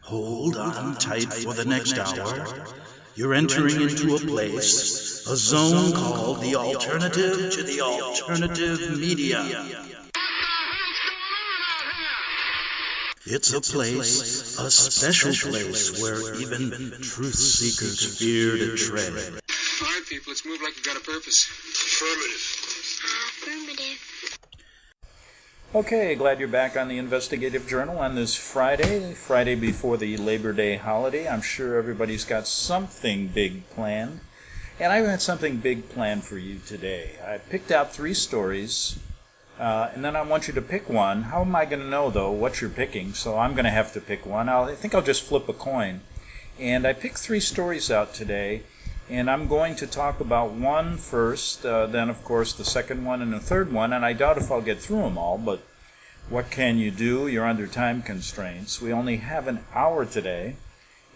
Hold on tight for the next hour. You're entering into a place, a zone called the alternative to the alternative media. It's a place, a special place where even truth seekers fear to tread. All right, people, let's move like we've got a purpose. Affirmative. Okay, glad you're back on the Investigative Journal on this Friday before the Labor Day holiday. I'm sure everybody's got something big planned, and I've got something big planned for you today. I picked out 3 stories, and then I want you to pick one. How am I going to know, though, what you're picking? So I'm going to have to pick one. I think I'll just flip a coin. And I picked 3 stories out today, and I'm going to talk about one first, then, of course, the second one and the third one, and I doubt if I'll get through them all, but what can you do? You're under time constraints. We only have an hour today,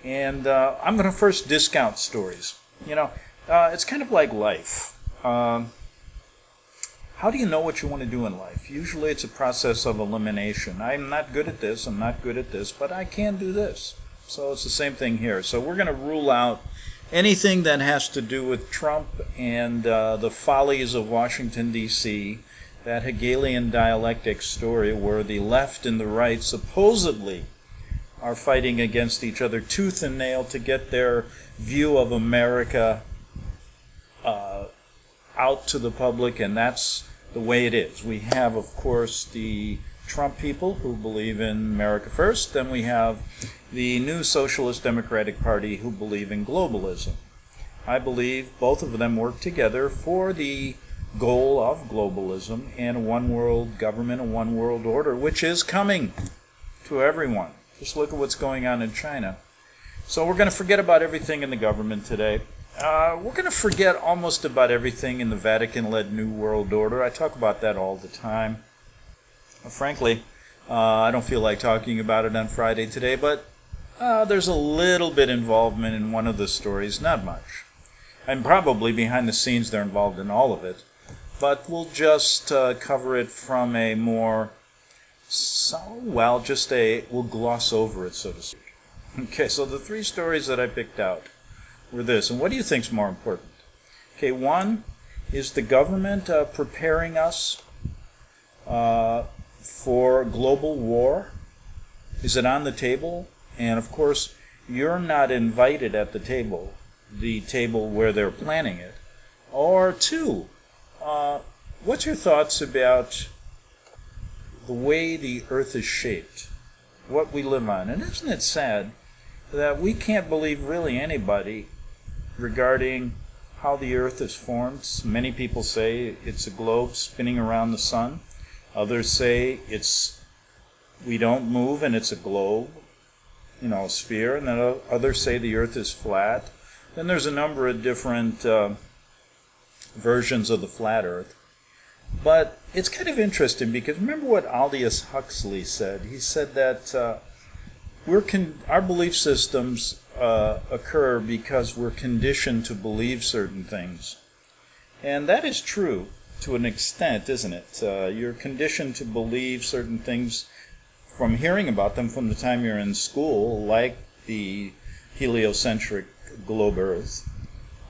and I'm going to first discount stories. You know, it's kind of like life. How do you know what you want to do in life? Usually it's a process of elimination. I'm not good at this, I'm not good at this, but I can do this. So it's the same thing here. So we're going to rule out anything that has to do with Trump and the follies of Washington, D.C., that Hegelian dialectic story where the left and the right supposedly are fighting against each other tooth and nail to get their view of America out to the public, and that's the way it is. We have, of course, the Trump people who believe in America first, then we have the new Socialist Democratic Party who believe in globalism. I believe both of them work together for the goal of globalism and a one-world government, a one-world order, which is coming to everyone. Just look at what's going on in China. So we're going to forget about everything in the government today. We're going to forget almost about everything in the Vatican-led New World Order. I talk about that all the time. Frankly, I don't feel like talking about it on Friday today, but there's a little bit involvement in one of the stories, not much. And probably behind the scenes they're involved in all of it. But we'll just cover it from a more, we'll gloss over it, so to speak. Okay, so the 3 stories that I picked out were this. And what do you think is more important? Okay, one is the government preparing us for global war. Is it on the table? And of course, you're not invited at the table where they're planning it. Or 2, what's your thoughts about the way the earth is shaped, what we live on? And isn't it sad that we can't believe really anybody regarding how the earth is formed? Many people say it's a globe spinning around the sun. Others say we don't move and it's a globe, a sphere. And then others say the earth is flat. Then there's a number of different versions of the flat earth. But it's kind of interesting because remember what Aldous Huxley said. He said that our belief systems occur because we're conditioned to believe certain things. And that is true to an extent, isn't it? You're conditioned to believe certain things from hearing about them from the time you're in school, like the heliocentric globe Earth.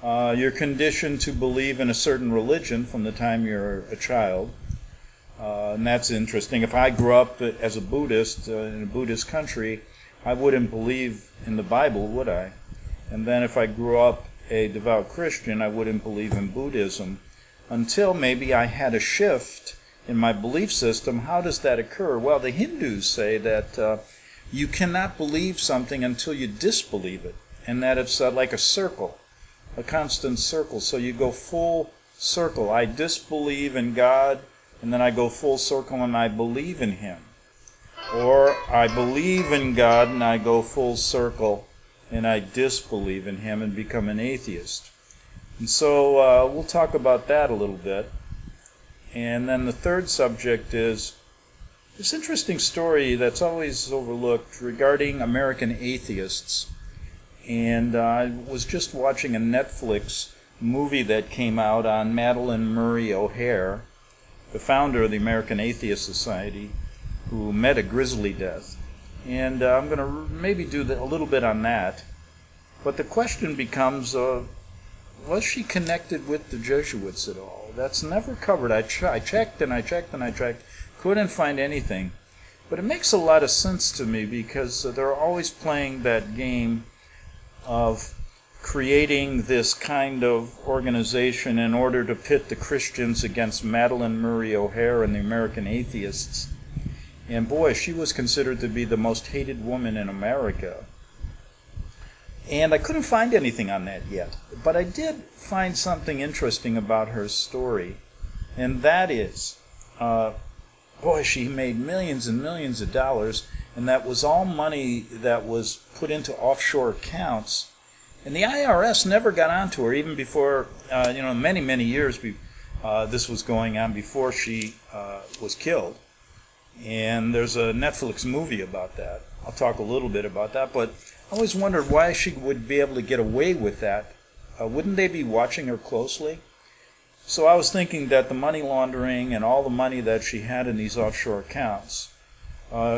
You're conditioned to believe in a certain religion from the time you're a child. And that's interesting. If I grew up as a Buddhist in a Buddhist country, I wouldn't believe in the Bible, would I? And then if I grew up a devout Christian, I wouldn't believe in Buddhism until maybe I had a shift in my belief system. How does that occur? Well, the Hindus say that you cannot believe something until you disbelieve it, and that it's like a circle, a constant circle. So you go full circle. I disbelieve in God, and then I go full circle and I believe in Him. Or I believe in God and I go full circle and I disbelieve in Him and become an atheist. And so we'll talk about that a little bit. And then the third subject is this interesting story that's always overlooked regarding American atheists. And I was just watching a Netflix movie that came out on Madalyn Murray O'Hair, the founder of the American Atheist Society, who met a grisly death. And I'm going to maybe do a little bit on that. But the question becomes, was she connected with the Jesuits at all? That's never covered. I checked and I checked and I checked. Couldn't find anything. But it makes a lot of sense to me because they're always playing that game of creating this kind of organization in order to pit the Christians against Madalyn Murray O'Hair and the American Atheists. And boy, she was considered to be the most hated woman in America. And I couldn't find anything on that yet. But I did find something interesting about her story. And that is, boy, she made millions and millions of dollars. And that was all money that was put into offshore accounts. And the IRS never got onto her, even before, many, many years this was going on before she was killed. And there's a Netflix movie about that. I'll talk a little bit about that, but I always wondered why she would be able to get away with that. Wouldn't they be watching her closely? So I was thinking that the money laundering and all the money that she had in these offshore accounts,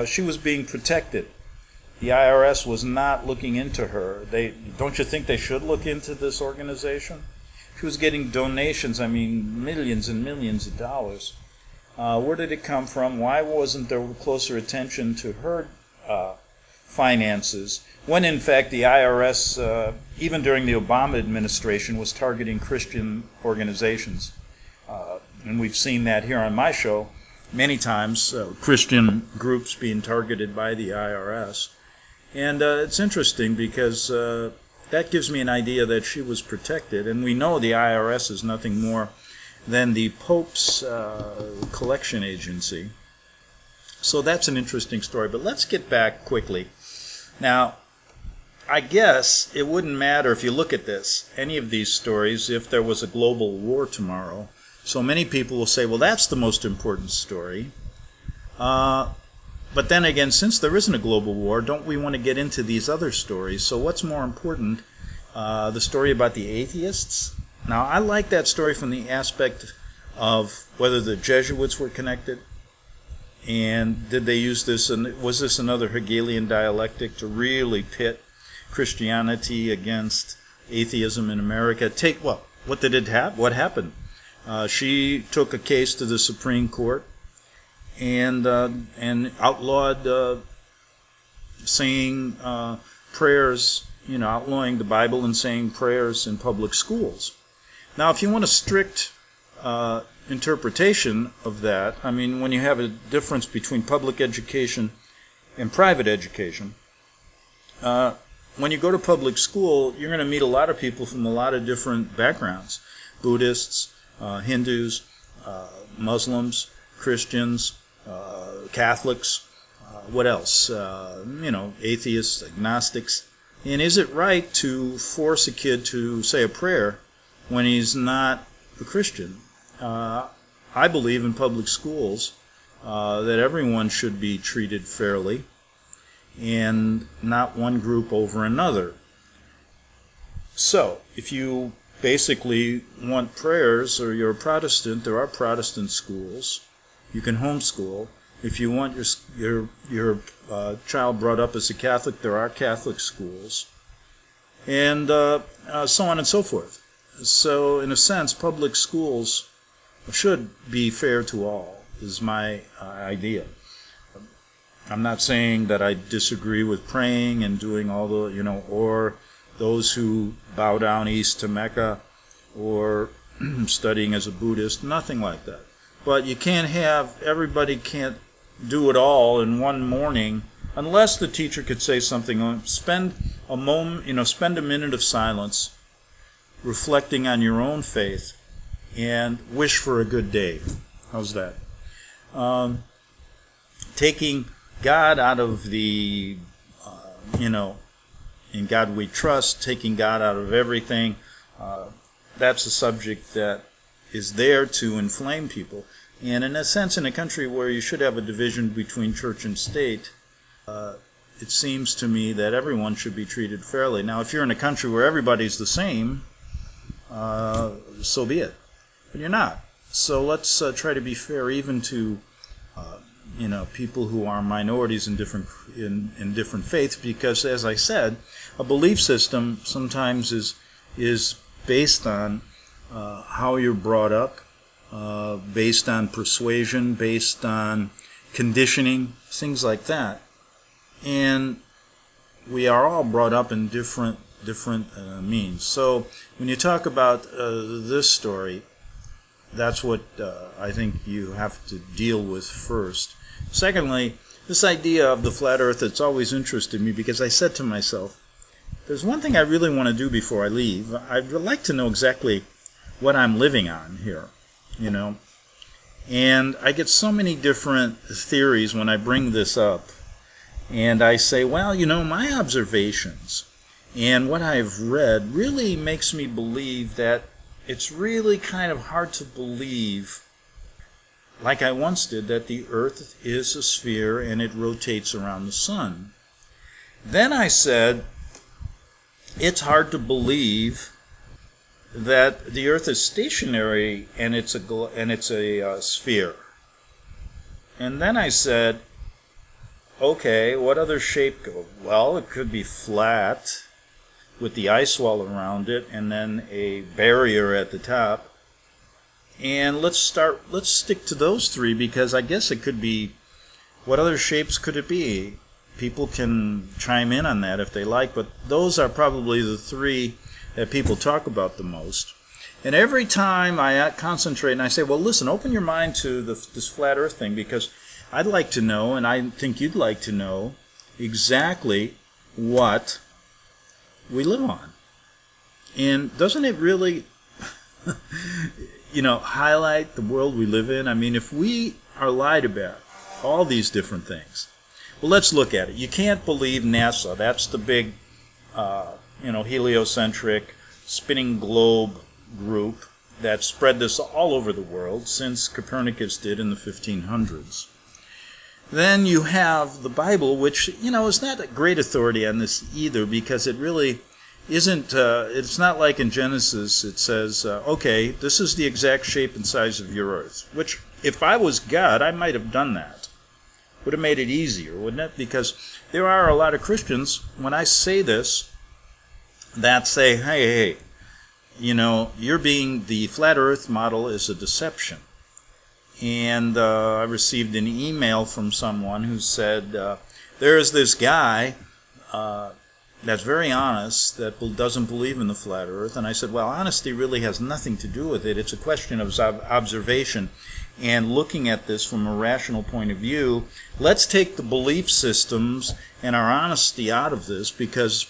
she was being protected. The IRS was not looking into her. Don't you think they should look into this organization? She was getting donations, millions and millions of dollars. Where did it come from? Why wasn't there closer attention to her finances when, in fact, the IRS, even during the Obama administration, was targeting Christian organizations? And we've seen that here on my show many times, Christian groups being targeted by the IRS. And it's interesting because that gives me an idea that she was protected. And we know the IRS is nothing more than the Pope's collection agency. So that's an interesting story. But let's get back quickly. Now, I guess it wouldn't matter if you look at this, any of these stories, if there was a global war tomorrow. So many people will say, well, that's the most important story. But then again, since there isn't a global war, don't we want to get into these other stories? So what's more important? The story about the atheists? Now, I like that story from the aspect of whether the Jesuits were connected, and did they use this, and was this another Hegelian dialectic to really pit Christianity against atheism in America? What did it have? What happened? She took a case to the Supreme Court and outlawed saying prayers, outlawing the Bible and saying prayers in public schools. Now, if you want a strict interpretation of that, when you have a difference between public education and private education, when you go to public school, you're going to meet a lot of people from a lot of different backgrounds. Buddhists, Hindus, Muslims, Christians, Catholics, what else? Atheists, agnostics. And is it right to force a kid to say a prayer when he's not a Christian? I believe in public schools that everyone should be treated fairly and not one group over another. So, if you basically want prayers, or you're a Protestant, there are Protestant schools. You can homeschool. If you want your child brought up as a Catholic, there are Catholic schools, and so on and so forth. So, in a sense, public schools should be fair to all, is my idea. I'm not saying that I disagree with praying and doing all the, or those who bow down east to Mecca, or studying as a Buddhist, nothing like that. But you everybody can't do it all in one morning, unless the teacher could say something. Spend a moment, spend a minute of silence, reflecting on your own faith, and wish for a good day. How's that? Taking God out of the, in God we trust, taking God out of everything, that's a subject that is there to inflame people. And in a sense, in a country where you should have a division between church and state, it seems to me that everyone should be treated fairly. Now, if you're in a country where everybody's the same, so be it. But you're not. So let's try to be fair even to people who are minorities in different faiths, because, as I said, a belief system sometimes is based on how you're brought up, based on persuasion, based on conditioning, things like that. And we are all brought up in different means. So when you talk about this story, that's what I think you have to deal with first. Secondly, this idea of the flat earth, it's always interested me, because I said to myself, there's one thing I really want to do before I leave. I'd like to know exactly what I'm living on here, And I get so many different theories when I bring this up. And I say, well, my observations and what I've read really makes me believe that it's really kind of hard to believe, like I once did, that the earth is a sphere and it rotates around the sun. Then I said, it's hard to believe that the earth is stationary and it's a sphere. And then I said, okay, what other shape? Well, it could be flat with the ice wall around it and then a barrier at the top. And let's stick to those three, because I guess it could be, what other shapes could it be? People can chime in on that if they like, but those are probably the three that people talk about the most. And every time I concentrate and I say, well, listen, open your mind to this flat earth thing, because I'd like to know, and I think you'd like to know, exactly what we live on. And doesn't it really, highlight the world we live in? I mean, if we are lied about all these different things, well, let's look at it. You can't believe NASA. That's the big, heliocentric spinning globe group that spread this all over the world since Copernicus did in the 1500s. Then you have the Bible, which, is not a great authority on this either, because it really isn't, it's not like in Genesis it says, okay, this is the exact shape and size of your earth, which if I was God, I might have done that. Would have made it easier, wouldn't it? Because there are a lot of Christians, when I say this, that say, hey, the flat earth model is a deception. And I received an email from someone who said, there is this guy that's very honest that doesn't believe in the flat earth. And I said, well, honesty really has nothing to do with it. It's a question of observation and looking at this from a rational point of view. Let's take the belief systems and our honesty out of this, because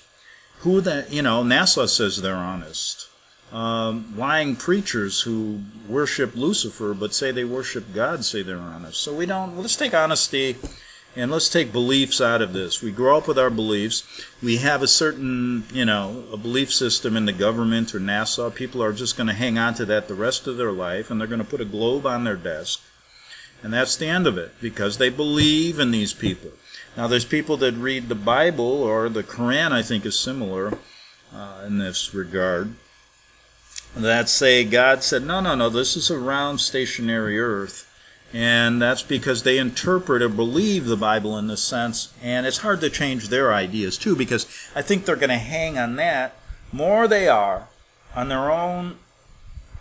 NASA says they're honest. Lying preachers who worship Lucifer but say they worship God say they're honest. So let's take honesty and let's take beliefs out of this. We grow up with our beliefs. We have a certain, a belief system in the government or NASA. People are just going to hang on to that the rest of their life, and they're going to put a globe on their desk. And that's the end of it, because they believe in these people. Now, there's people that read the Bible, or the Quran, I think, is similar in this regard, that say God said, no, this is a round stationary earth. And that's because they interpret or believe the Bible in this sense. And it's hard to change their ideas, too, because I think they're going to hang on that more they are on their own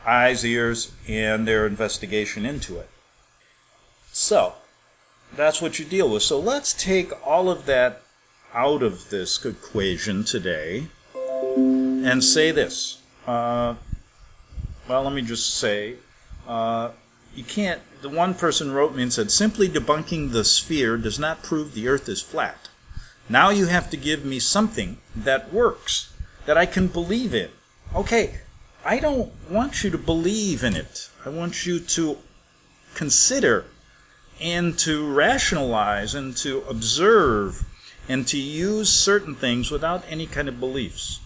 eyes, ears, and their investigation into it. So, that's what you deal with. So let's take all of that out of this equation today and say this. Well, let me just say, you can't, the one person wrote me and said, simply debunking the sphere does not prove the earth is flat. Now you have to give me something that works, that I can believe in. Okay, I don't want you to believe in it. I want you to consider and to rationalize and to observe and to use certain things without any kind of beliefs,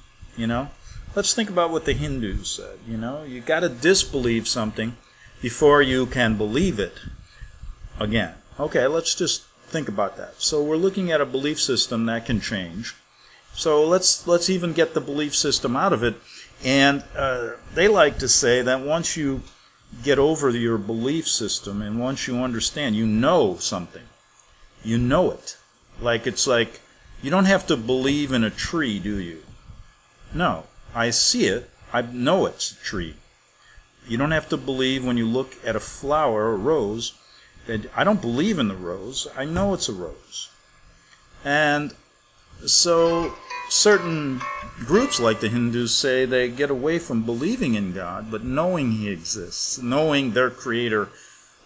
Let's think about what the Hindus said, You got to disbelieve something before you can believe it again. Okay, let's just think about that. So we're looking at a belief system that can change. So let's even get the belief system out of it. And they like to say that once you get over your belief system, and once you understand, you know something. You know it. It's like, you don't have to believe in a tree, do you? No. I see it. I know it's a tree. You don't have to believe when you look at a flower, a rose, that I don't believe in the rose. I know it's a rose. And so certain groups like the Hindus say they get away from believing in God, but knowing He exists, knowing their creator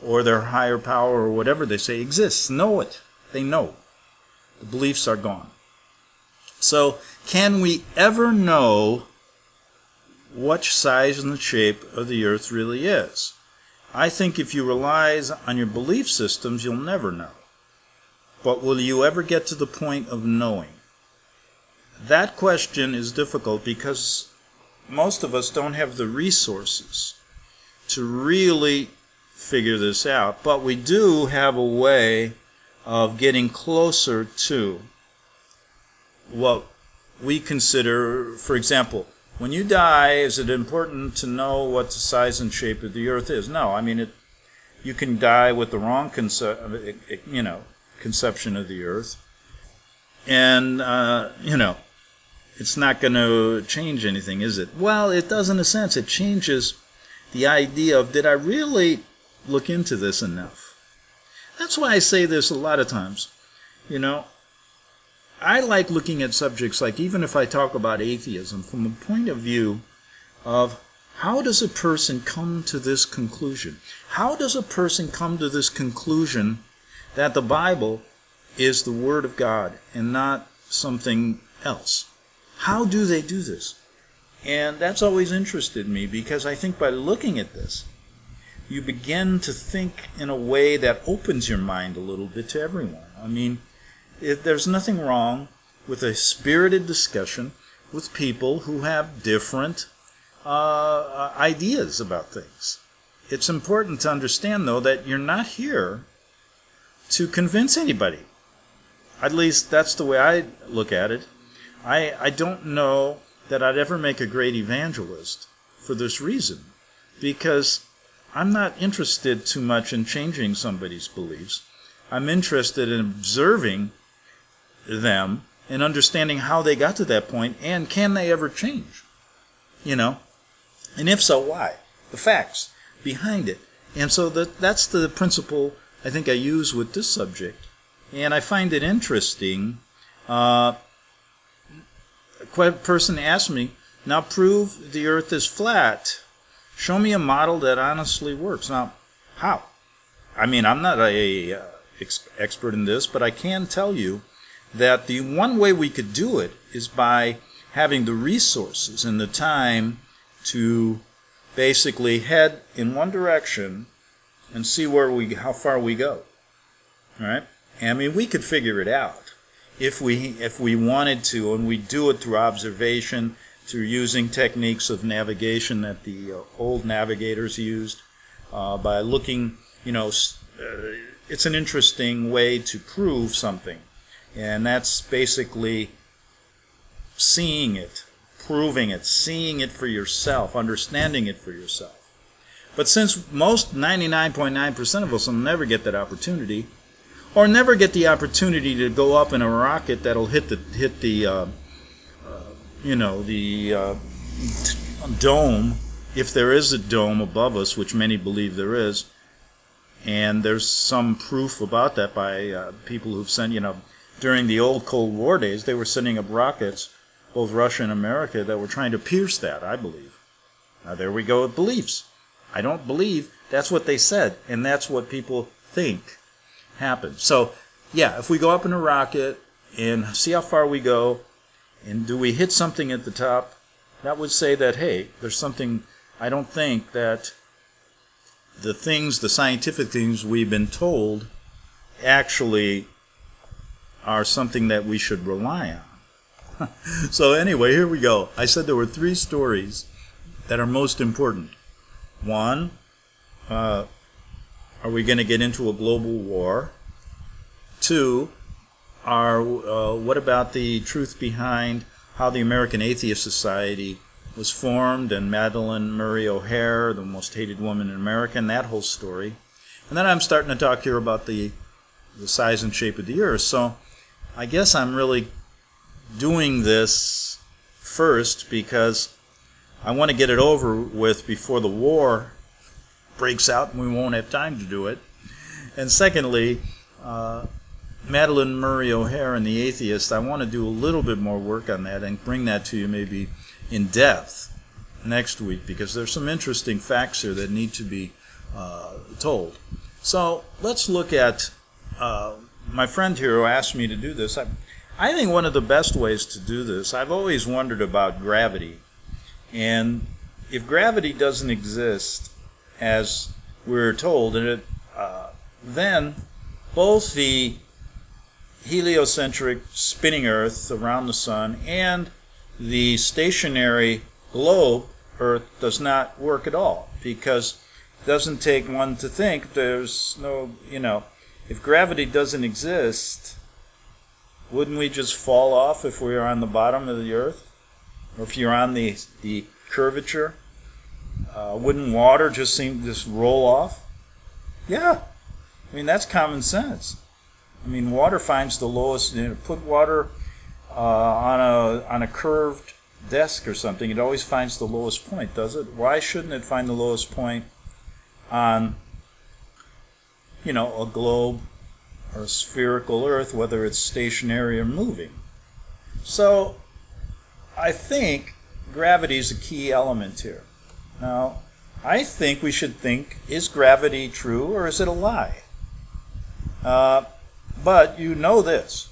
or their higher power or whatever they say exists. Know it. They know. The beliefs are gone. So can we ever know what size and the shape of the earth really is? I think if you rely on your belief systems, you'll never know. But will you ever get to the point of knowing? That question is difficult because most of us don't have the resources to really figure this out. But we do have a way of getting closer to what we consider, for example, when you die, is it important to know what the size and shape of the earth is? No, I mean, you can die with the wrong conception of the earth, and, it's not going to change anything, is it? Well, it does in a sense. It changes the idea of, did I really look into this enough? That's why I say this a lot of times. I like looking at subjects like, even if I talk about atheism, from a point of view of how does a person come to this conclusion? How does a person come to this conclusion that the Bible is the Word of God and not something else? How do they do this? And that's always interested me, because I think by looking at this, you begin to think in a way that opens your mind a little bit to everyone. I mean, there's nothing wrong with a spirited discussion with people who have different ideas about things. It's important to understand, though, that you're not here to convince anybody. At least that's the way I look at it. I don't know that I'd ever make a great evangelist for this reason, because I'm not interested too much in changing somebody's beliefs. I'm interested in observing them and understanding how they got to that point, and can they ever change? And if so, why? The facts behind it. And so that's the principle I think I use with this subject. And I find it interesting. A person asked me, now prove the earth is flat. Show me a model that honestly works. Now, how? I mean, I'm not a expert in this, but I can tell you that the one way we could do it is by having the resources and the time to basically head in one direction and see how far we go. All right? I mean, we could figure it out if we wanted to, and we do it through observation, through using techniques of navigation that the old navigators used, by looking, it's an interesting way to prove something. And that's basically seeing it, proving it, seeing it for yourself, understanding it for yourself. But since most 99.9% of us will never get that opportunity, or never get the opportunity to go up in a rocket that'll hit the dome, if there is a dome above us, which many believe there is, and there's some proof about that by people who've sent, during the old Cold War days, they were sending up rockets, both Russia and America, that were trying to pierce that, I believe. Now there we go with beliefs. I don't believe, that's what they said, and that's what people think happened. So, yeah, if we go up in a rocket and see how far we go, and do we hit something at the top, that would say that, hey, there's something. I don't think that the scientific things we've been told actually are something that we should rely on. So anyway, here we go. I said there were 3 stories that are most important. One, are we going to get into a global war? 2, what about the truth behind how the American Atheist Society was formed, and Madalyn Murray O'Hair, the most hated woman in America, and that whole story. And then I'm starting to talk here about the size and shape of the earth. So I guess I'm really doing this first because I want to get it over with before the war breaks out and we won't have time to do it. And secondly, Madalyn Murray O'Hair and the Atheist, I want to do a little bit more work on that and bring that to you maybe in depth next week, because there's some interesting facts here that need to be told. So let's look at my friend here who asked me to do this. I think one of the best ways to do this, I've always wondered about gravity. And if gravity doesn't exist, as we're told, then both the heliocentric spinning Earth around the Sun and the stationary globe Earth does not work at all, because it doesn't take one to think. There's no, if gravity doesn't exist, wouldn't we just fall off if we were on the bottom of the Earth? Or if you're on the curvature? Wouldn't water just roll off? Yeah. I mean, that's common sense. I mean, water finds the lowest. Put water on a curved desk or something, it always finds the lowest point, does it? Why shouldn't it find the lowest point on, a globe or a spherical Earth, whether it's stationary or moving? So I think gravity is a key element here. Now, I think we should think, is gravity true or is it a lie? But you know this.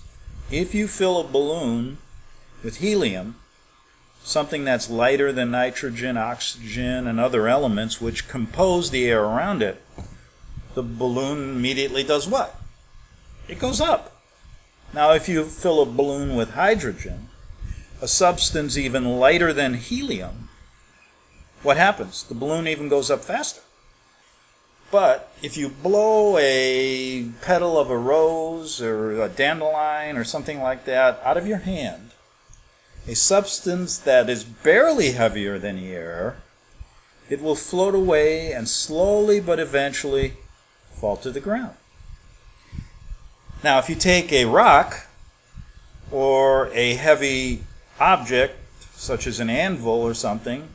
If you fill a balloon with helium, something that's lighter than nitrogen, oxygen, and other elements which compose the air around it, the balloon immediately does what? It goes up. Now, if you fill a balloon with hydrogen, a substance even lighter than helium, what happens? The balloon even goes up faster. But if you blow a petal of a rose or a dandelion or something like that out of your hand, a substance that is barely heavier than the air, it will float away and slowly but eventually fall to the ground. Now, if you take a rock or a heavy object, such as an anvil or something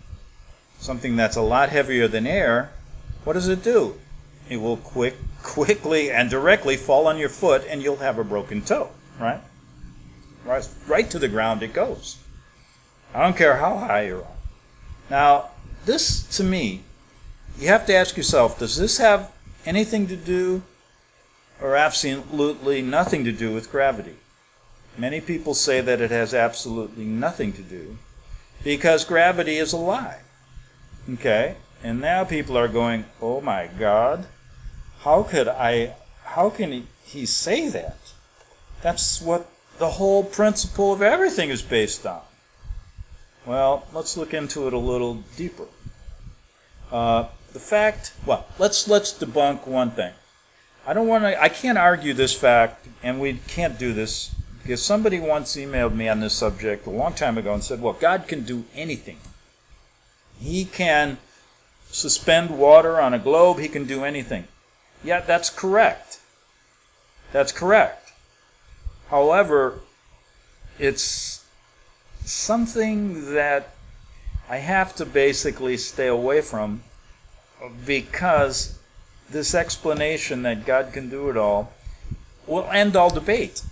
that's a lot heavier than air, what does it do? It will quickly and directly fall on your foot and you'll have a broken toe, right? Right to the ground it goes. I don't care how high you're on. Now, this, to me, you have to ask yourself, does this have anything to do or absolutely nothing to do with gravity? Many people say that it has absolutely nothing to do because gravity is a lie. Okay? And now people are going, oh my God, how can he say that? That's what the whole principle of everything is based on. Well, let's look into it a little deeper. Let's debunk one thing. I can't argue this fact, and we can't do this, because somebody once emailed me on this subject a long time ago and said, well, God can do anything. He can suspend water on a globe, he can do anything. Yeah, that's correct. That's correct. However, it's something that I have to basically stay away from, because this explanation that God can do it all will end all debate.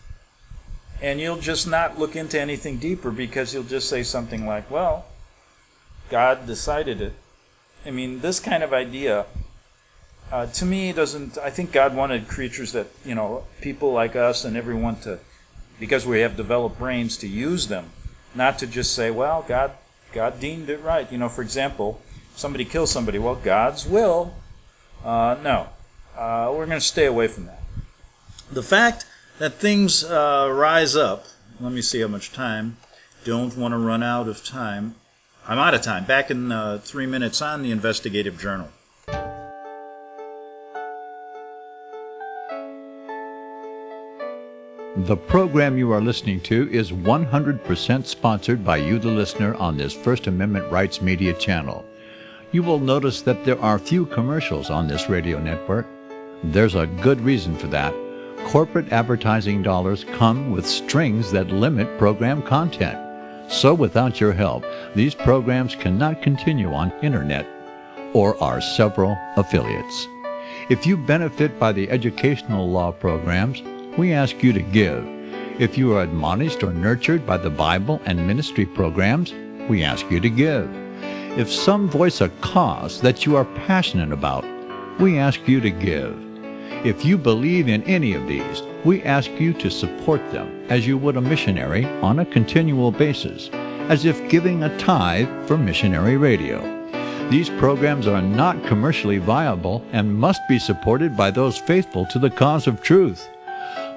And you'll just not look into anything deeper because you'll just say something like, well, God decided it. I mean, this kind of idea, to me, I think God wanted creatures that, people like us and everyone because we have developed brains, to use them, not to just say, well, God deemed it right. For example, somebody kills somebody, well, God's will. No, we're going to stay away from that. The fact that things rise up, let me see how much time, don't want to run out of time. I'm out of time. Back in 3 minutes on the Investigative Journal. The program you are listening to is 100% sponsored by you, the listener, on this First Amendment Rights Media channel. You will notice that there are few commercials on this radio network. There's a good reason for that. Corporate advertising dollars come with strings that limit program content. So without your help, these programs cannot continue on internet or our several affiliates. If you benefit by the educational law programs, we ask you to give. If you are admonished or nurtured by the Bible and ministry programs, we ask you to give. If some voice a cause that you are passionate about, we ask you to give. If you believe in any of these, we ask you to support them as you would a missionary on a continual basis, as if giving a tithe for missionary radio. These programs are not commercially viable and must be supported by those faithful to the cause of truth.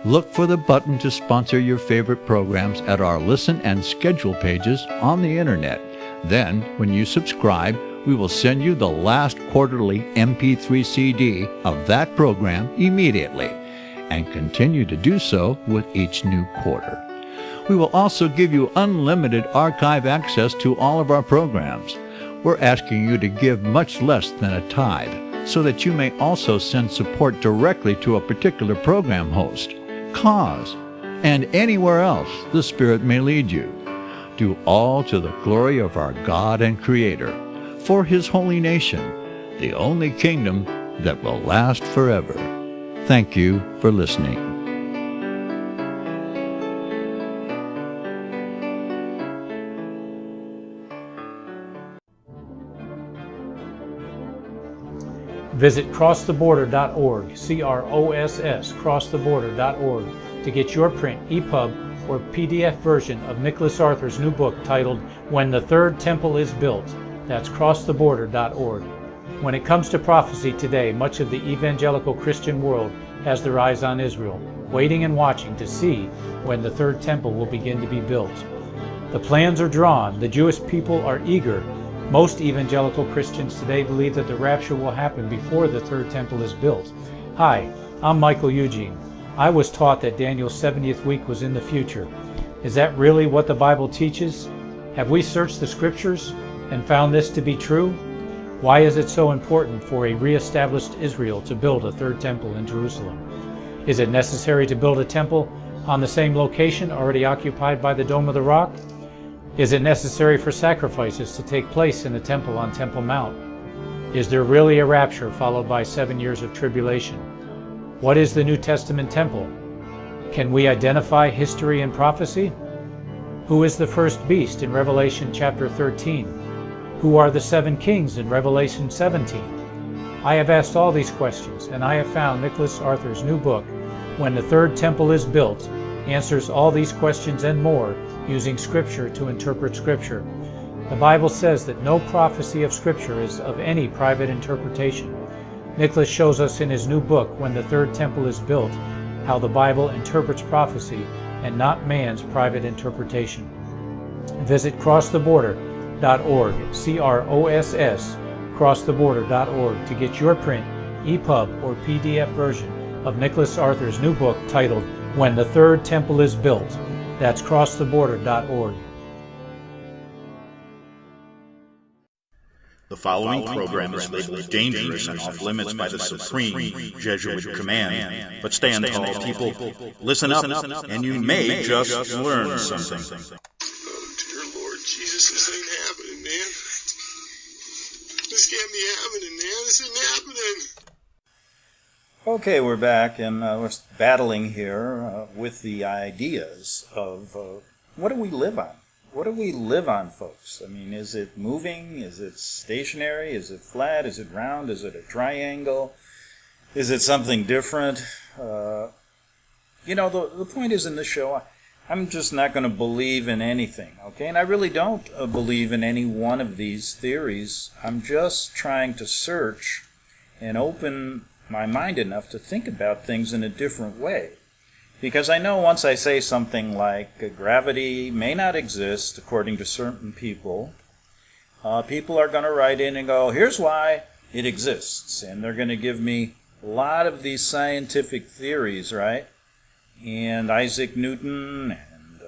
Look for the button to sponsor your favorite programs at our listen and schedule pages on the internet. Then, when you subscribe, we will send you the last quarterly MP3 CD of that program immediately, and continue to do so with each new quarter. We will also give you unlimited archive access to all of our programs. We're asking you to give much less than a tithe, so that you may also send support directly to a particular program host, cause, and anywhere else the Spirit may lead you. Do all to the glory of our God and Creator, for His holy nation, the only kingdom that will last forever. Thank you for listening. Visit crosstheborder.org, CROSS, crosstheborder.org, to get your print, EPUB, or PDF version of Nicholas Arthur's new book titled When the Third Temple is Built. That's crosstheborder.org. When it comes to prophecy today, much of the evangelical Christian world has their eyes on Israel, waiting and watching to see when the third temple will begin to be built. The plans are drawn, the Jewish people are eager. Most evangelical Christians today believe that the rapture will happen before the third temple is built. Hi, I'm Michael Eugene. I was taught that Daniel's 70th week was in the future. Is that really what the Bible teaches? Have we searched the Scriptures and found this to be true? Why is it so important for a re-established Israel to build a third temple in Jerusalem? Is it necessary to build a temple on the same location already occupied by the Dome of the Rock? Is it necessary for sacrifices to take place in the temple on Temple Mount? Is there really a rapture followed by 7 years of tribulation? What is the New Testament temple? Can we identify history and prophecy? Who is the first beast in Revelation chapter 13? Who are the 7 kings in Revelation 17? I have asked all these questions, and I have found Nicholas Arthur's new book, When the Third Temple is Built, answers all these questions and more using Scripture to interpret Scripture. The Bible says that no prophecy of Scripture is of any private interpretation. Nicholas shows us in his new book, When the Third Temple is Built, how the Bible interprets prophecy and not man's private interpretation. Visit crosstheborder.org, CROSS, crosstheborder.org, to get your print, EPUB, or PDF version of Nicholas Arthur's new book titled When the Third Temple is Built. That's crosstheborder.org. The following program is labeled dangerous and off limits by the supreme Jesuit command. But stand tall, people. Listen up, and you may just learn something. Oh, dear Lord Jesus, this ain't happening, man. This can't be happening, man. This isn't happening. Okay, we're back, and we're battling here with the ideas of what do we live on? What do we live on, folks? I mean, is it moving? Is it stationary? Is it flat? Is it round? Is it a triangle? Is it something different? The point is in this show, I'm just not going to believe in anything, okay? And I really don't believe in any one of these theories. I'm just trying to search and open my mind enough to think about things in a different way. Because I know once I say something like gravity may not exist according to certain people, people are going to write in and go, here's why it exists. And they're going to give me a lot of these scientific theories, right? and Isaac Newton and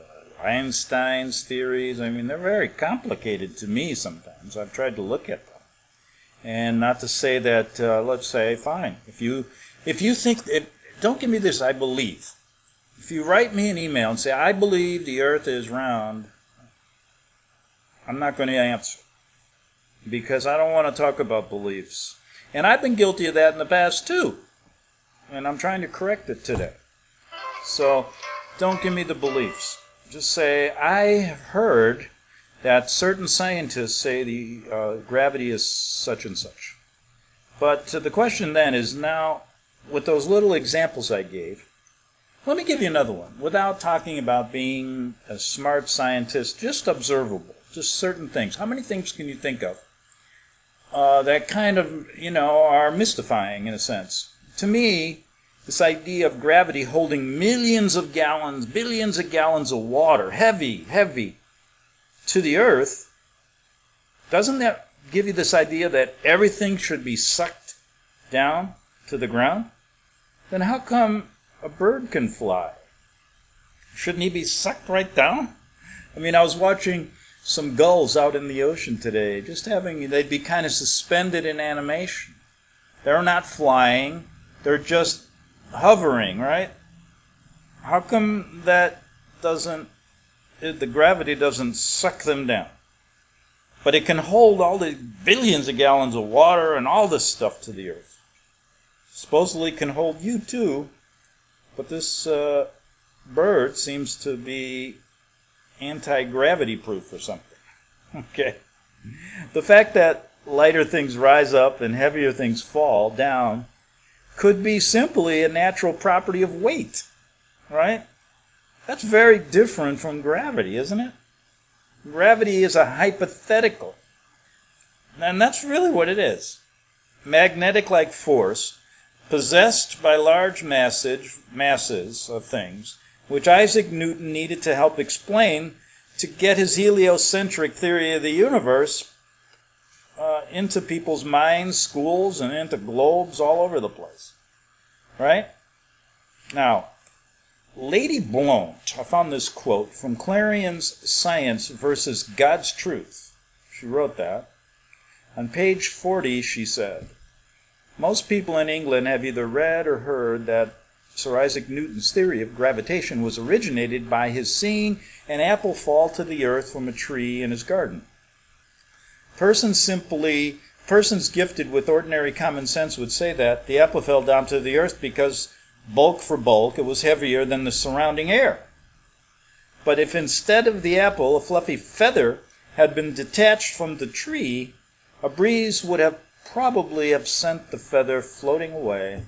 Einstein's theories. I mean, they're very complicated to me sometimes. I've tried to look at them. And not to say that, let's say, fine, if you think, don't give me this, I believe. If you write me an email and say, I believe the earth is round, I'm not going to answer. Because I don't want to talk about beliefs. And I've been guilty of that in the past too. And I'm trying to correct it today. So don't give me the beliefs. Just say, I have heard that certain scientists say the gravity is such and such. But the question then is now, with those little examples I gave, let me give you another one. Without talking about being a smart scientist, just observable, just certain things. How many things can you think of that kind of, are mystifying in a sense? To me, this idea of gravity holding millions of gallons, billions of gallons of water, heavy, to the earth, doesn't that give you this idea that everything should be sucked down to the ground? Then how come a bird can fly? Shouldn't he be sucked right down? I mean, I was watching some gulls out in the ocean today, they'd be kind of suspended in animation. They're not flying, they're just hovering, right? How come the gravity doesn't suck them down? But it can hold all the billions of gallons of water and all this stuff to the earth. Supposedly can hold you too, but this bird seems to be anti-gravity proof or something. Okay. The fact that lighter things rise up and heavier things fall down could be simply a natural property of weight, right? That's very different from gravity, isn't it? Gravity is a hypothetical. And that's really what it is. Magnetic-like force possessed by large masses of things, which Isaac Newton needed to help explain to get his heliocentric theory of the universe into people's minds, schools, and into globes all over the place. Right? Now, Lady Blount, I found this quote from Clarion's Science versus God's Truth. She wrote that. On page 40, she said, most people in England have either read or heard that Sir Isaac Newton's theory of gravitation was originated by his seeing an apple fall to the earth from a tree in his garden. Persons gifted with ordinary common sense would say that the apple fell down to the earth because, bulk for bulk, it was heavier than the surrounding air. But if instead of the apple a fluffy feather had been detached from the tree, a breeze would have probably have sent the feather floating away,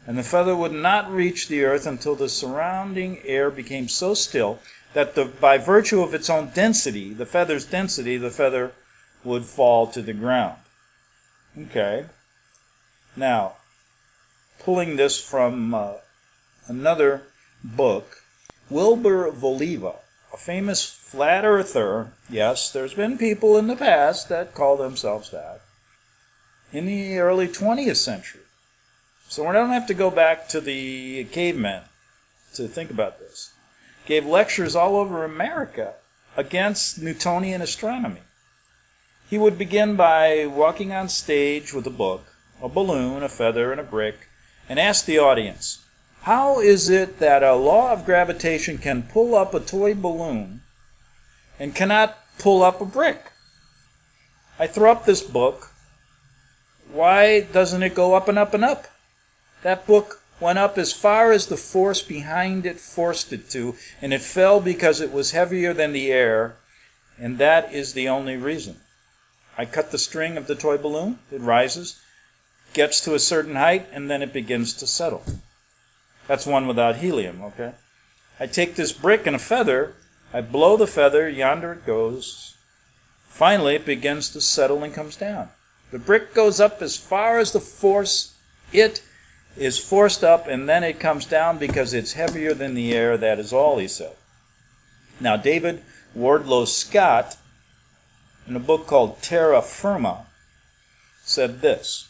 and the feather would not reach the earth until the surrounding air became so still that by virtue of its own density, the feather's density, the feather would fall to the ground. Okay. Now, pulling this from another book, Wilbur Voliva, a famous flat earther. Yes, there's been people in the past that call themselves that. In the early 20th century. So we don't have to go back to the cavemen to think about this. Gave lectures all over America against Newtonian astronomy. He would begin by walking on stage with a book, a balloon, a feather, and a brick, and ask the audience, how is it that a law of gravitation can pull up a toy balloon and cannot pull up a brick? I throw up this book. Why doesn't it go up and up and up? That book went up as far as the force behind it forced it to, and it fell because it was heavier than the air, and that is the only reason. I cut the string of the toy balloon, it rises, gets to a certain height, and then it begins to settle. That's one without helium, okay? I take this brick and a feather, I blow the feather, yonder it goes. Finally, it begins to settle and comes down. The brick goes up as far as the force it is forced up, and then it comes down because it's heavier than the air. That is all, he said. Now, David Wardlow Scott, in a book called Terra Firma, said this: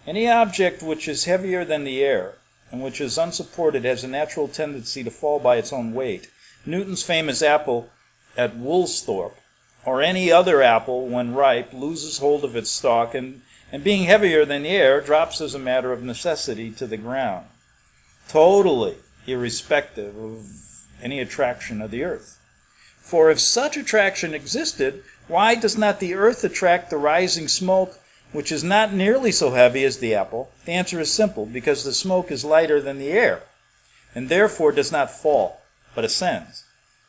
any object which is heavier than the air and which is unsupported has a natural tendency to fall by its own weight. Newton's famous apple at Woolsthorpe, or any other apple when ripe, loses hold of its stalk and being heavier than the air, drops as a matter of necessity to the ground, totally irrespective of any attraction of the earth. For if such attraction existed, why does not the earth attract the rising smoke, which is not nearly so heavy as the apple? The answer is simple, because the smoke is lighter than the air, and therefore does not fall, but ascends.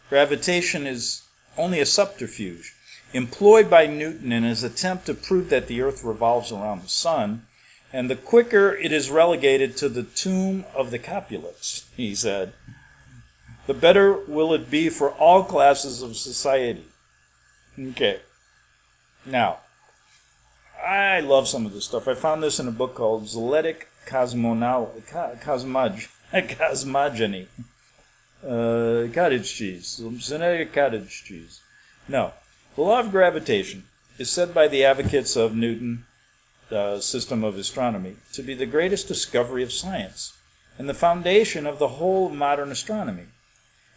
Gravitation is only a subterfuge employed by Newton in his attempt to prove that the earth revolves around the sun, and the quicker it is relegated to the tomb of the Capulets, he said, the better will it be for all classes of society. Okay. Now, I love some of this stuff. I found this in a book called Zealetic Cosmogony. Cottage cheese. Zealetic cottage cheese. No. The law of gravitation is said by the advocates of Newton's system of astronomy to be the greatest discovery of science and the foundation of the whole modern astronomy.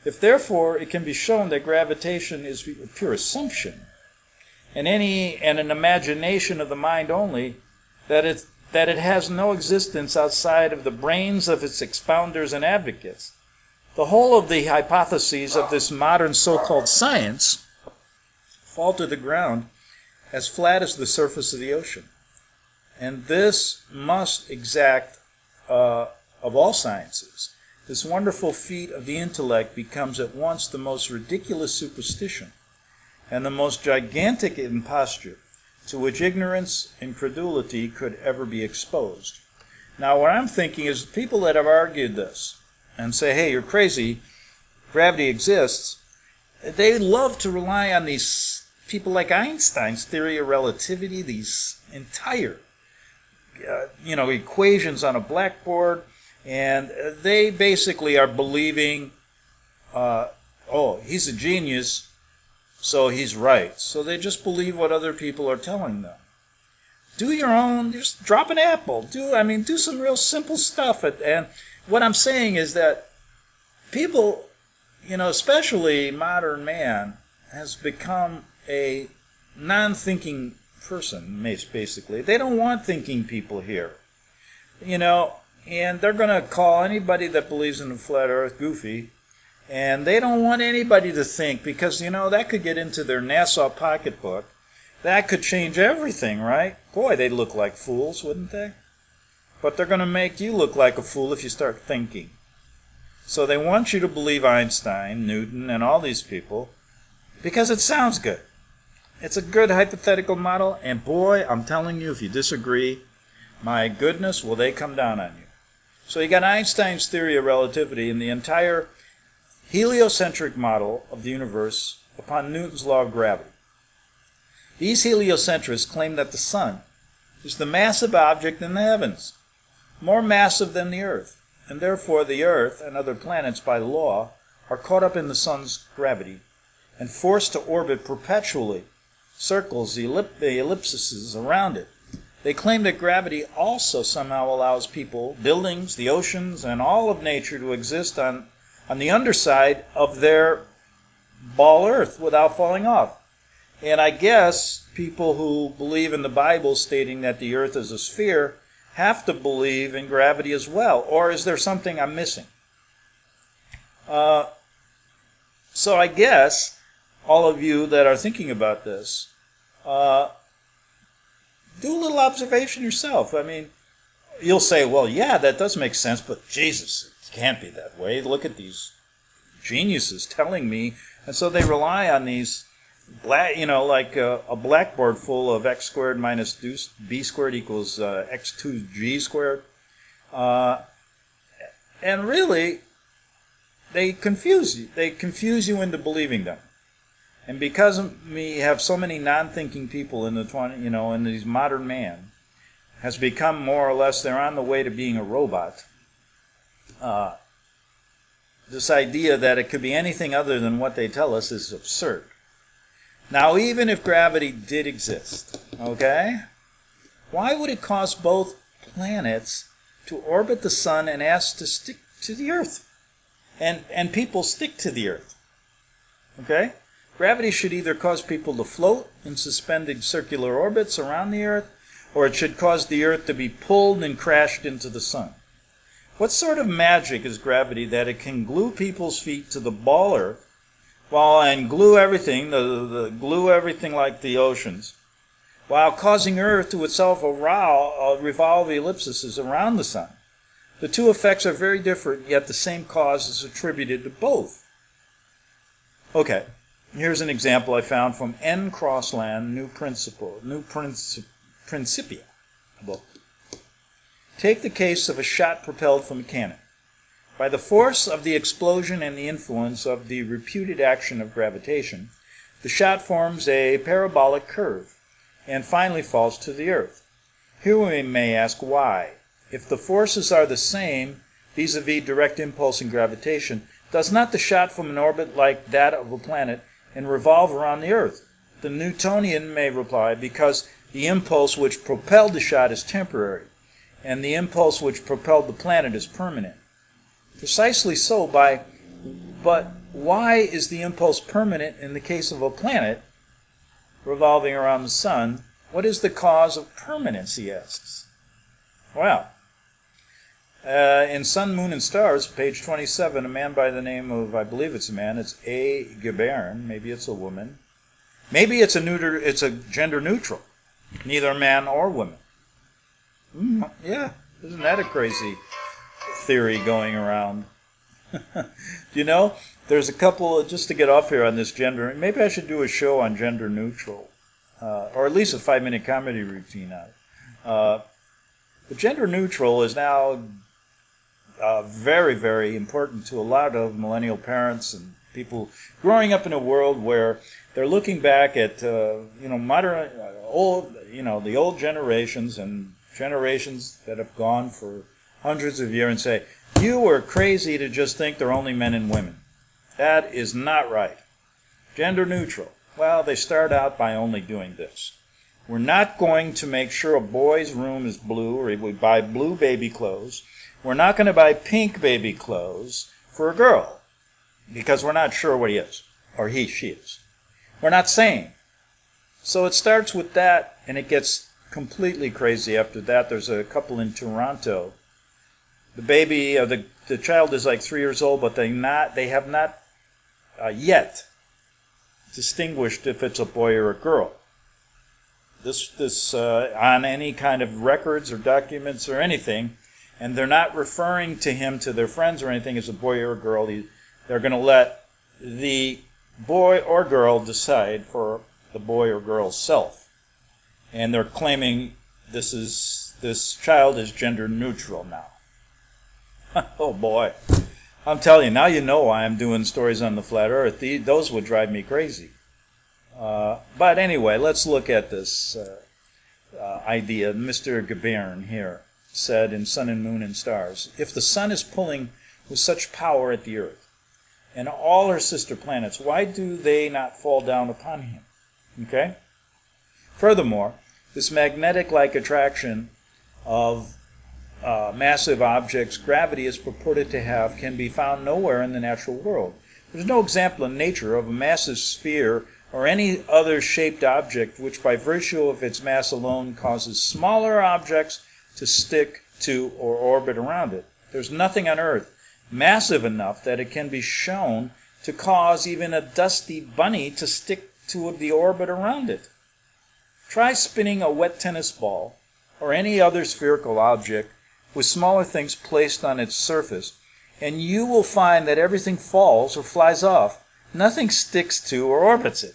If therefore it can be shown that gravitation is a pure assumption and an imagination of the mind only, that it has no existence outside of the brains of its expounders and advocates, the whole of the hypotheses of this modern so-called science fall to the ground as flat as the surface of the ocean. And this must exact of all sciences. This wonderful feat of the intellect becomes at once the most ridiculous superstition and the most gigantic imposture to which ignorance and credulity could ever be exposed. Now, what I'm thinking is people that have argued this and say, hey, you're crazy, gravity exists, they love to rely on these people like Einstein's theory of relativity, these entire equations on a blackboard, and they basically are believing, he's a genius, so he's right. So they just believe what other people are telling them. Do your own, just drop an apple. Do some real simple stuff. And what I'm saying is that people, especially modern man, has become a non-thinking person, basically. They don't want thinking people here. And they're going to call anybody that believes in the flat earth goofy, and they don't want anybody to think, because, that could get into their Nassau pocketbook. That could change everything, right? Boy, they'd look like fools, wouldn't they? But they're going to make you look like a fool if you start thinking. So they want you to believe Einstein, Newton, and all these people, because it sounds good. It's a good hypothetical model, and boy, I'm telling you, if you disagree, my goodness, will they come down on you. So you got Einstein's theory of relativity and the entire heliocentric model of the universe upon Newton's law of gravity. These heliocentrists claim that the sun is the massive object in the heavens, more massive than the earth, and therefore the earth and other planets by law are caught up in the sun's gravity and forced to orbit perpetually, circles, the ellipses around it. They claim that gravity also somehow allows people, buildings, the oceans, and all of nature to exist on the underside of their ball earth without falling off. And I guess people who believe in the Bible stating that the earth is a sphere have to believe in gravity as well. Or is there something I'm missing? So I guess all of you that are thinking about this, do a little observation yourself. You'll say, well, yeah, that does make sense, but Jesus, it can't be that way. Look at these geniuses telling me. And so they rely on these, like a blackboard full of x squared minus b squared equals x2g squared. And really, they confuse you. They confuse you into believing them. And because we have so many non-thinking people in in these modern man has become more or less, they're on the way to being a robot. This idea that it could be anything other than what they tell us is absurd. Now, even if gravity did exist, okay, why would it cause both planets to orbit the sun and asked to stick to the earth. And people stick to the earth. Okay? Gravity should either cause people to float in suspended circular orbits around the earth, or it should cause the earth to be pulled and crashed into the sun. What sort of magic is gravity that it can glue people's feet to the ball earth, and glue everything, glue everything like the oceans, while causing Earth to itself revolve ellipses around the sun? The two effects are very different, yet the same cause is attributed to both. Okay, here's an example I found from N. Crossland, New Principia, a book. Take the case of a shot propelled from a cannon. By the force of the explosion and the influence of the reputed action of gravitation, the shot forms a parabolic curve and finally falls to the earth. Here we may ask why. If the forces are the same vis-a-vis direct impulse and gravitation, does not the shot from an orbit like that of a planet and revolve around the earth? The Newtonian may reply, because the impulse which propelled the shot is temporary, and the impulse which propelled the planet is permanent. Precisely so, but why is the impulse permanent in the case of a planet revolving around the sun? What is the cause of permanence, he asks. Well, in Sun, Moon, and Stars, page 27, a man by the name of, I believe it's a man, it's A. Gebaron, maybe it's a woman, maybe it's a gender neutral, neither man or woman. Yeah, isn't that a crazy theory going around? You know, there's a couple, just to get off here on this gender, maybe I should do a show on gender neutral, or at least a 5-minute comedy routine on it. But gender neutral is now very, very important to a lot of millennial parents and people growing up in a world where they're looking back at modern, the old generations and generations that have gone for hundreds of years and say, you were crazy to just think they're only men and women. That is not right. Gender neutral. Well, they start out by only doing this. We're not going to make sure a boy's room is blue, or we buy blue baby clothes. We're not going to buy pink baby clothes for a girl, because we're not sure what he is, or she is. We're not sane. So it starts with that, and it gets completely crazy after that. There's a couple in Toronto. The baby, the child is like 3 years old, but they have not yet distinguished if it's a boy or a girl. This on any kind of records or documents or anything, and they're not referring to him to their friends or anything as a boy or a girl. They're going to let the boy or girl decide for the boy or girl's self, and they're claiming this child is gender neutral now. Oh boy, I'm telling you, now you know why I'm doing stories on the flat earth. Those would drive me crazy. But anyway, let's look at this idea. Mr. Gebaron here said in Sun and Moon and Stars, if the sun is pulling with such power at the earth and all her sister planets, why do they not fall down upon him? Okay? Furthermore, this magnetic-like attraction of massive objects gravity is purported to have can be found nowhere in the natural world. There's no example in nature of a massive sphere or any other shaped object which by virtue of its mass alone causes smaller objects to stick to or orbit around it. There's nothing on Earth massive enough that it can be shown to cause even a dusty bunny to stick to the orbit around it. Try spinning a wet tennis ball or any other spherical object with smaller things placed on its surface, and you will find that everything falls or flies off. Nothing sticks to or orbits it.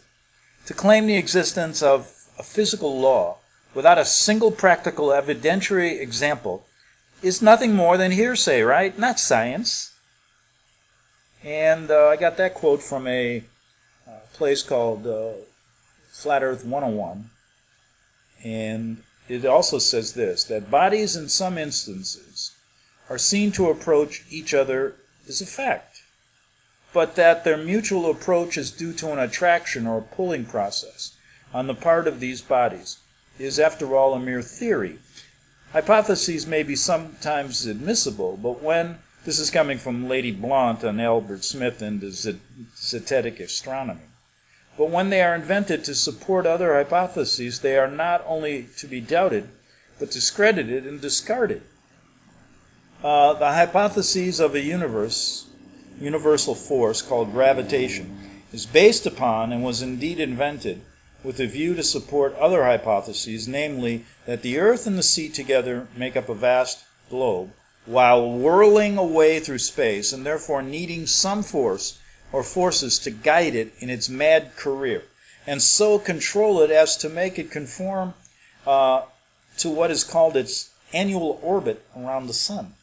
To claim the existence of a physical law without a single practical evidentiary example is nothing more than hearsay, right? Not science. And I got that quote from a place called Flat Earth 101. And it also says this, that bodies in some instances are seen to approach each other is a fact, but that their mutual approach is due to an attraction or pulling process on the part of these bodies is, after all, a mere theory. hypotheses may be sometimes admissible, but when, this is coming from Lady Blount on Albert Smith and the Zetetic Astronomy, but when they are invented to support other hypotheses, they are not only to be doubted, but discredited and discarded. The hypothesis of a universal force called gravitation is based upon and was indeed invented with a view to support other hypotheses, namely that the earth and the sea together make up a vast globe, while whirling away through space and therefore needing some force or forces to guide it in its mad career, and so control it as to make it conform to what is called its annual orbit around the sun.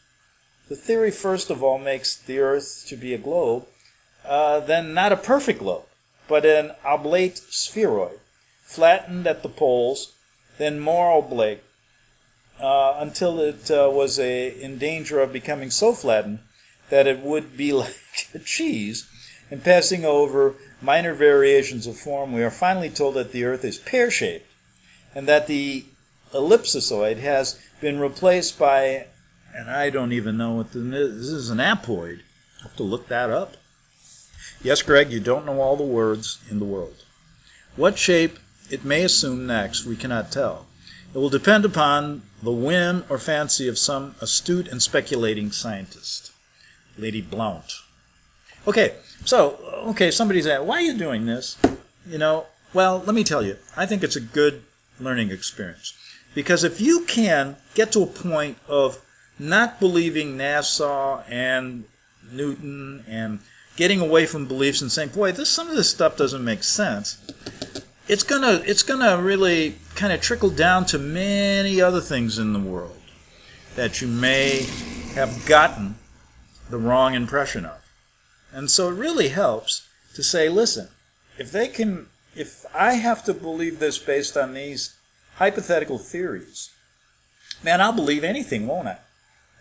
The theory, first of all, makes the earth to be a globe, then not a perfect globe, but an oblate spheroid, flattened at the poles, then more oblate, until it was in danger of becoming so flattened that it would be like a cheese. And passing over minor variations of form, we are finally told that the earth is pear-shaped, and that the ellipsoid has been replaced by, and I don't even know what this is, an apoid. I have to look that up. Yes, Greg, you don't know all the words in the world. What shape it may assume next, we cannot tell. It will depend upon the whim or fancy of some astute and speculating scientist. Lady Blount. Okay, somebody's asked, why are you doing this? Well, let me tell you, I think it's a good learning experience. Because if you can get to a point of not believing NASA and Newton and getting away from beliefs and saying, boy, some of this stuff doesn't make sense, it's gonna really kind of trickle down to many other things in the world that you may have gotten the wrong impression of. And so it really helps to say, listen, if I have to believe this based on these hypothetical theories, man, I'll believe anything, won't I?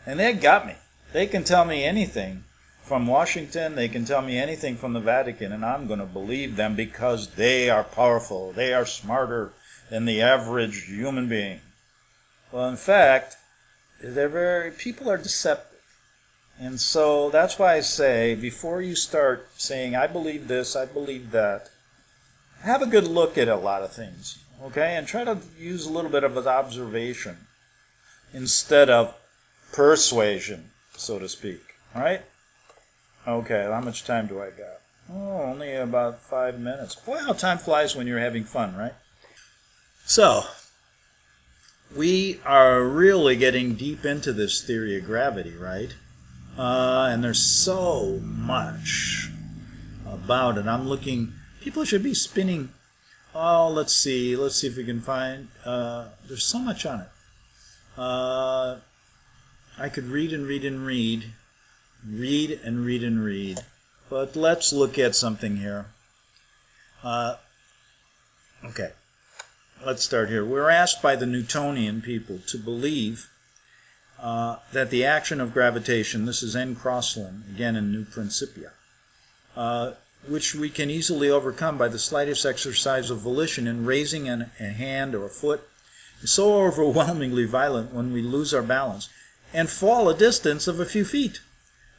And they got me. They can tell me anything from Washington, they can tell me anything from the Vatican, and I'm going to believe them because they are powerful. They are smarter than the average human being. Well, in fact, people are deceptive. And so that's why I say, before you start saying, I believe this, I believe that, have a good look at a lot of things, okay? And try to use a little bit of observation instead of persuasion, so to speak, all right? Okay, how much time do I got? Oh, only about 5 minutes. Boy, how time flies when you're having fun, right? So, we are really getting deep into this theory of gravity, right? And there's so much about it. I'm looking, people should be spinning, let's see if we can find, there's so much on it. I could read and read and read, but let's look at something here. Okay, let's start here. We're asked by the Newtonian people to believe that the action of gravitation, this is N. Crosland, again in New Principia, which we can easily overcome by the slightest exercise of volition in raising a hand or a foot, is so overwhelmingly violent when we lose our balance and fall a distance of a few feet,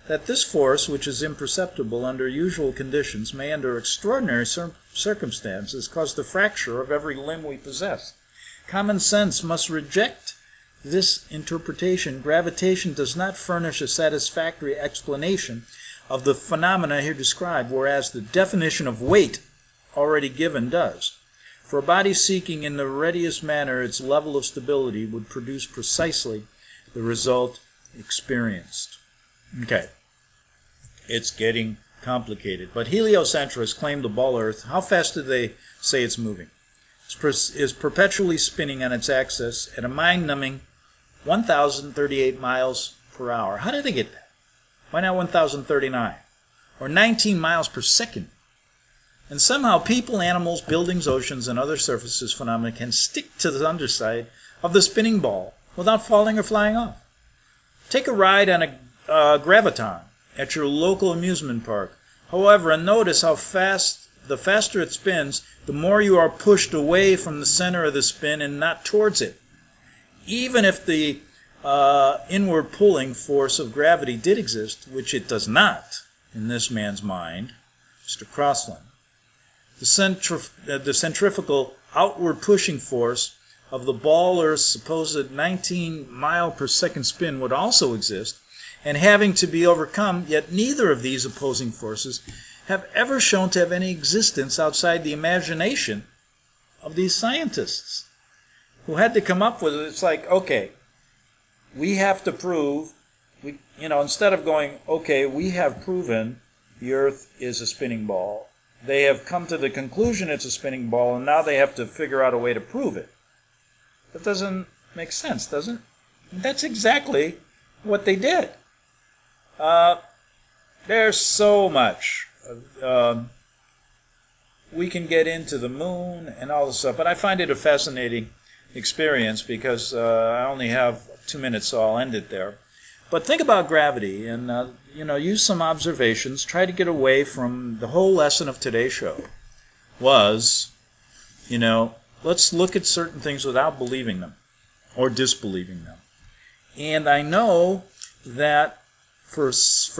that this force, which is imperceptible under usual conditions, may under extraordinary circumstances cause the fracture of every limb we possess. Common sense must reject this interpretation. Gravitation does not furnish a satisfactory explanation of the phenomena here described, whereas the definition of weight already given does. For a body seeking in the readiest manner its level of stability would produce precisely the result experienced. Okay, it's getting complicated. But heliocentrists claim the ball Earth, how fast do they say it's moving? Is perpetually spinning on its axis at a mind-numbing 1,038 miles per hour. How did they get that? Why not 1,039? Or 19 miles per second? And somehow people, animals, buildings, oceans, and other surfaces phenomena can stick to the underside of the spinning ball without falling or flying off. Take a ride on a graviton at your local amusement park, however, and notice how the faster it spins, the more you are pushed away from the center of the spin and not towards it. even if the inward pulling force of gravity did exist, which it does not in this man's mind, Mr. Crossland, the centrifugal outward pushing force of the ball Earth's supposed 19 mile per second spin would also exist, and having to be overcome, yet neither of these opposing forces have ever shown to have any existence outside the imagination of these scientists who had to come up with it. It's like, okay, we have to prove, instead of going, okay, we have proven the Earth is a spinning ball, they have come to the conclusion it's a spinning ball, and now they have to figure out a way to prove it. That doesn't make sense, does it? That's exactly what they did. There's so much. We can get into the moon and all this stuff, but I find it a fascinating experience because I only have 2 minutes, so I'll end it there. But think about gravity and, use some observations. Try to get away from the whole lesson of today's show was, let's look at certain things without believing them or disbelieving them. And I know that, for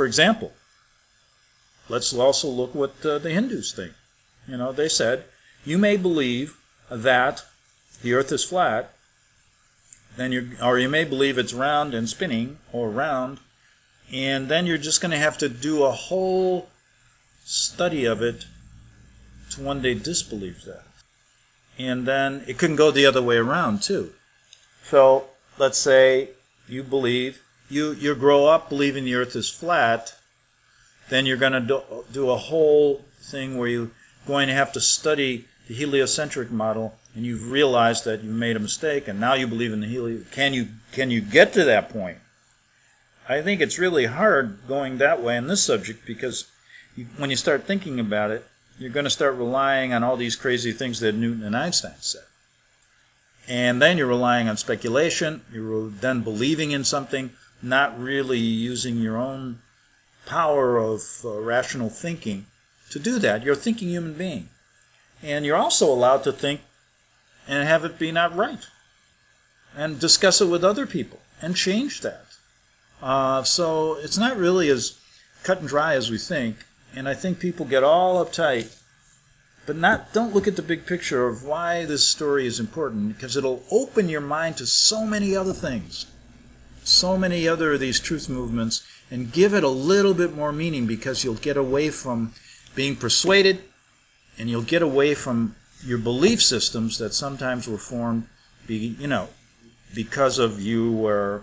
example, let's also look what the Hindus think. They said, you may believe that the Earth is flat, or you may believe it's round and spinning, or round, and then you're just going to have to do a whole study of it to one day disbelieve that. And then it couldn't go the other way around, too. So, let's say you believe, you grow up believing the Earth is flat, then you're going to do a whole thing where you're going to have to study the heliocentric model, and you've realized that you've made a mistake, and now you believe in the Can you get to that point? I think it's really hard going that way in this subject because when you start thinking about it, you're going to start relying on all these crazy things that Newton and Einstein said. And then you're relying on speculation, you're then believing in something, not really using your own power of rational thinking to do that. You're a thinking human being. And you're also allowed to think and have it be not right. And discuss it with other people and change that. So it's not really as cut and dry as we think. And I think people get all uptight, but don't look at the big picture of why this story is important, because it'll open your mind to so many other things, so many other of these truth movements, and give it a little bit more meaning, because you'll get away from being persuaded, and you'll get away from your belief systems that sometimes were formed, because of you were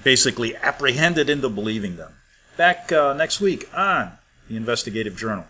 basically apprehended into believing them. Back next week on the Investigative Journal.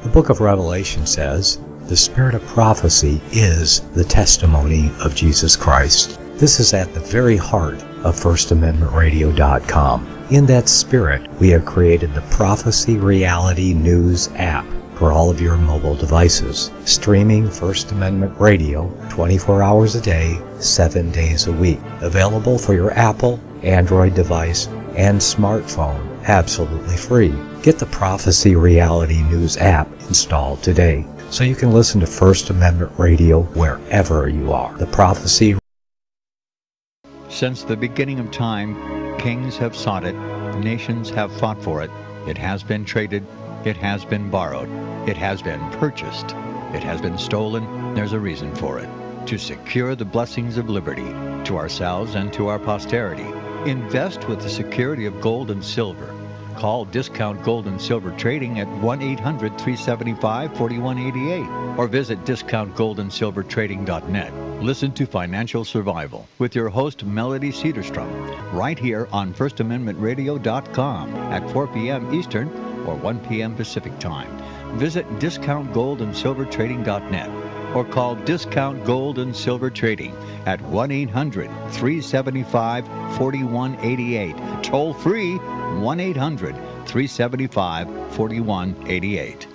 The book of Revelation says, the spirit of prophecy is the testimony of Jesus Christ. This is at the very heart of FirstAmendmentRadio.com. In that spirit, we have created the Prophecy Reality News app for all of your mobile devices, streaming First Amendment Radio 24 hours a day, 7 days a week. Available for your Apple, Android device, and smartphone, absolutely free. Get the Prophecy Reality News app installed today so you can listen to First Amendment Radio wherever you are. The Prophecy. Since the beginning of time, kings have sought it, nations have fought for it. It has been traded, it has been borrowed, it has been purchased, it has been stolen. There's a reason for it. To secure the blessings of liberty to ourselves and to our posterity. Invest with the security of gold and silver. Call Discount Gold and Silver Trading at 1-800-375-4188 or visit discountgoldandsilvertrading.net. Listen to Financial Survival with your host Melody Cedarstrom right here on FirstAmendmentRadio.com at 4 p.m. Eastern or 1 p.m. Pacific Time. Visit discountgoldandsilvertrading.net or call Discount Gold and Silver Trading at 1-800-375-4188. Toll free 1-800-375-4188.